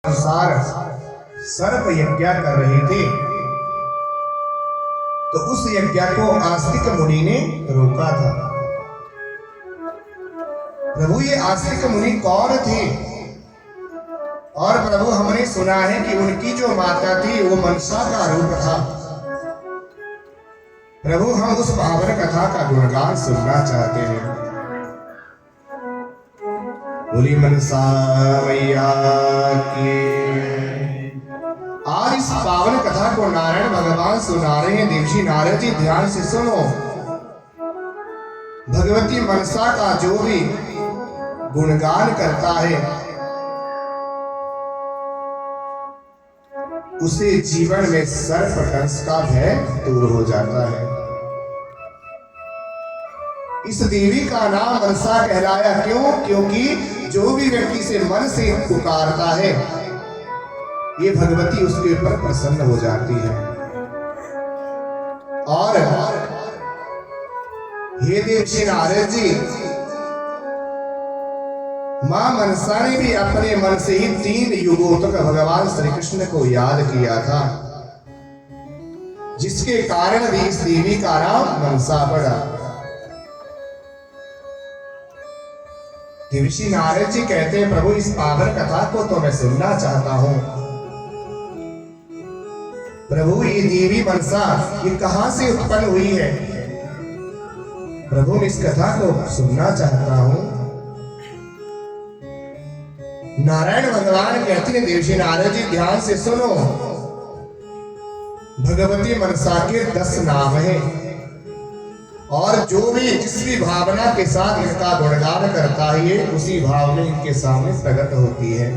अनुसार सर्प यज्ञ कर रहे थे, तो उस यज्ञ को आस्तिक मुनि ने रोका था। प्रभु ये आस्तिक मुनि कौन थे? और प्रभु हमने सुना है कि उनकी जो माता थी वो मनसा का रूप था। प्रभु हम उस पावन कथा का गुणगान सुनना चाहते हैं। बोली मनसा मैया की। आज इस पावन कथा को नारायण भगवान सुना रहे हैं। देवशी नारद जी ध्यान से सुनो। भगवती मनसा का जो भी गुणगान करता है उसे जीवन में सर्प दंश का भय दूर हो जाता है। इस देवी का नाम मनसा कहलाया। क्यों? क्योंकि जो भी व्यक्ति से मन से पुकारता है ये भगवती उसके ऊपर प्रसन्न हो जाती है। और हे देवशी नारद जी, मां मनसा ने भी अपने मन से ही 3 युगों तक भगवान श्री कृष्ण को याद किया था, जिसके कारण भी इस देवी का नाम मनसा पड़ा। देवशी नारद जी कहते हैं, प्रभु इस पावन कथा को तो मैं सुनना चाहता हूं। प्रभु ये देवी मनसा ये कहां से उत्पन्न हुई है? प्रभु मैं इस कथा को सुनना चाहता हूं। नारायण भगवान कहते हैं, देवशी नारद जी ध्यान से सुनो। भगवती मनसा के 10 नाम हैं और जो भी जिस भी भावना के साथ इनका गुणगान करता है ये उसी भाव में इनके सामने प्रकट होती है।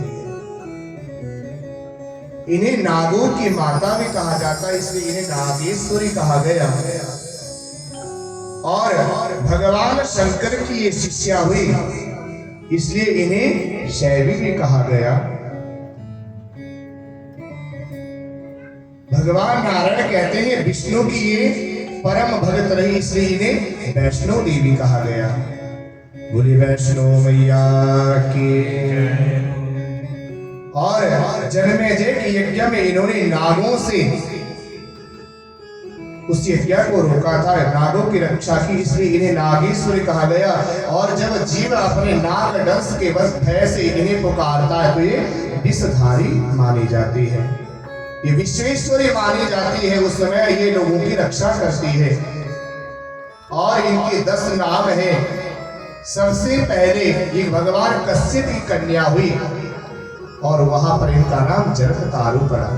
इन्हें नागों की माता भी कहा जाता है, इसलिए इन्हें नागेश्वरी कहा गया। और भगवान शंकर की ये शिष्या हुई, इसलिए इन्हें शैवी भी कहा गया। भगवान नारायण कहते हैं विष्णु की ये परम भगत रही, इसलिए इन्हें वैष्णो देवी कहा गया। बोली वैष्णो मैया की। और जन्मेजय के यज्ञ में इन्होंने नागों से उस यज्ञ को रोका था, नागों की रक्षा की, इसलिए इन्हें नागेश्वरी कहा गया। और जब जीव अपने नाग दंश के बस भय से इन्हें पुकारता है तो ये विषधारी मानी जाती है, ये विश्वेश्वरी मानी जाती है। उस समय ये लोगों की रक्षा करती है। और इनके 10 नाम है। सबसे पहले ये भगवान कश्यप की कन्या हुई और वहां पर इनका नाम जरत्कारु पड़ा।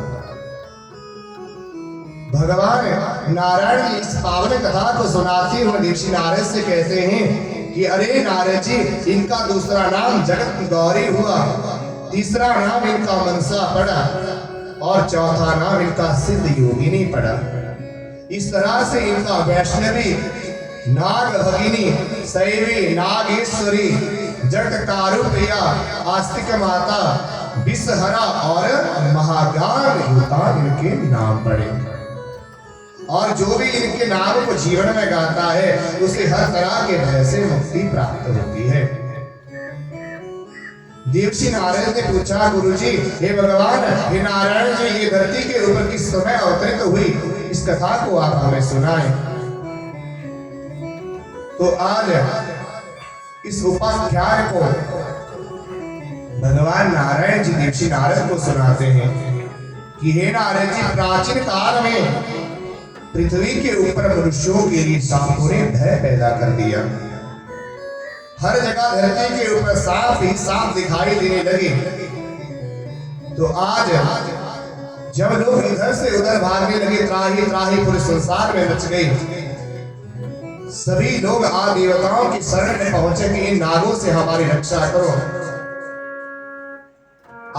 भगवान नारायण जी इस पावन कथा को सुनाते हुए देवशी नारद से कहते हैं कि अरे नारद जी, इनका दूसरा नाम जगत गौरी हुआ, तीसरा नाम इनका मनसा पड़ा और चौथा नाम इनका सिद्ध योगिनी पड़ा। इस तरह से इनका वैष्णवी, नाग भगिनी, शैवी, नागेश्वरी, जटकारु प्रिया, आस्तिक माता, विषहरा और महागान युता इनके नाम पड़े। और जो भी इनके नाम को जीवन में गाता है उसे हर तरह के भय से मुक्ति प्राप्त होती है। देवशी नारद ने पूछा, गुरुजी, हे भगवान, हे नारायण जी, ये धरती के ऊपर किस समय अवतरित हुई, इस कथा को आप हमें सुनाएं। तो आज इस उपाख्यान को भगवान नारायण जी देवशी नारद को सुनाते हैं कि हे नारद जी, प्राचीन काल में पृथ्वी के ऊपर मनुष्यों के लिए सांपों ने भय पैदा कर दिया। हर जगह धरती के ऊपर सांप ही सांप दिखाई देने लगे। तो आज जब लोग इधर से उधर भागने लगे, त्राही त्राही पूरे संसार में मच गई। सभी लोग आ देवताओं की शरण में पहुंचे कि इन नागों से हमारी रक्षा करो।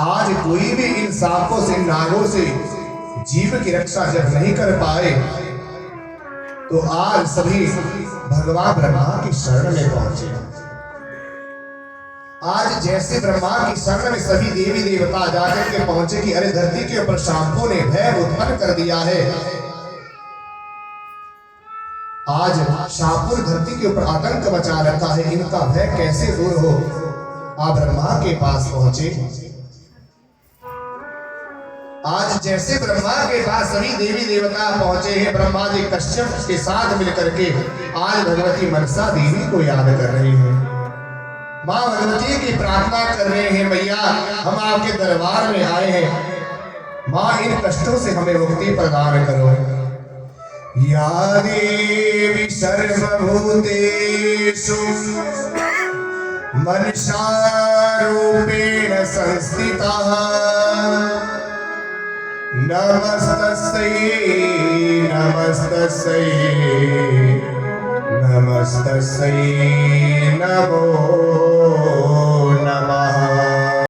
आज कोई भी इन सांपों से, इन नागों से जीव की रक्षा जब नहीं कर पाए तो आज सभी भगवान ब्रह्मा की शरण में पहुंचे। आज जैसे ब्रह्मा की शरण में सभी देवी देवता जाकर के पहुंचे कि अरे धरती के ऊपर सांपों ने भय उत्पन्न कर दिया है। आज सांपों ने धरती के ऊपर आतंक मचा रखा है, इनका भय कैसे दूर हो। आप ब्रह्मा के पास पहुंचे आज जैसे ब्रह्मा के पास सभी देवी देवता पहुंचे हैं, ब्रह्मा जी कश्यप के साथ मिलकर के आज भगवती मनसा देवी को याद कर रहे हैं। माँ भगवती की प्रार्थना कर रहे हैं, मैया हम आपके दरबार में आए हैं, माँ इन कष्टों से हमें मुक्ति प्रदान करो। या देवी सर्वभूतेषु मनसा रूपेण संस्थिता नमस्तस्यै नमस्तस्यै नमस्तस्यै नमो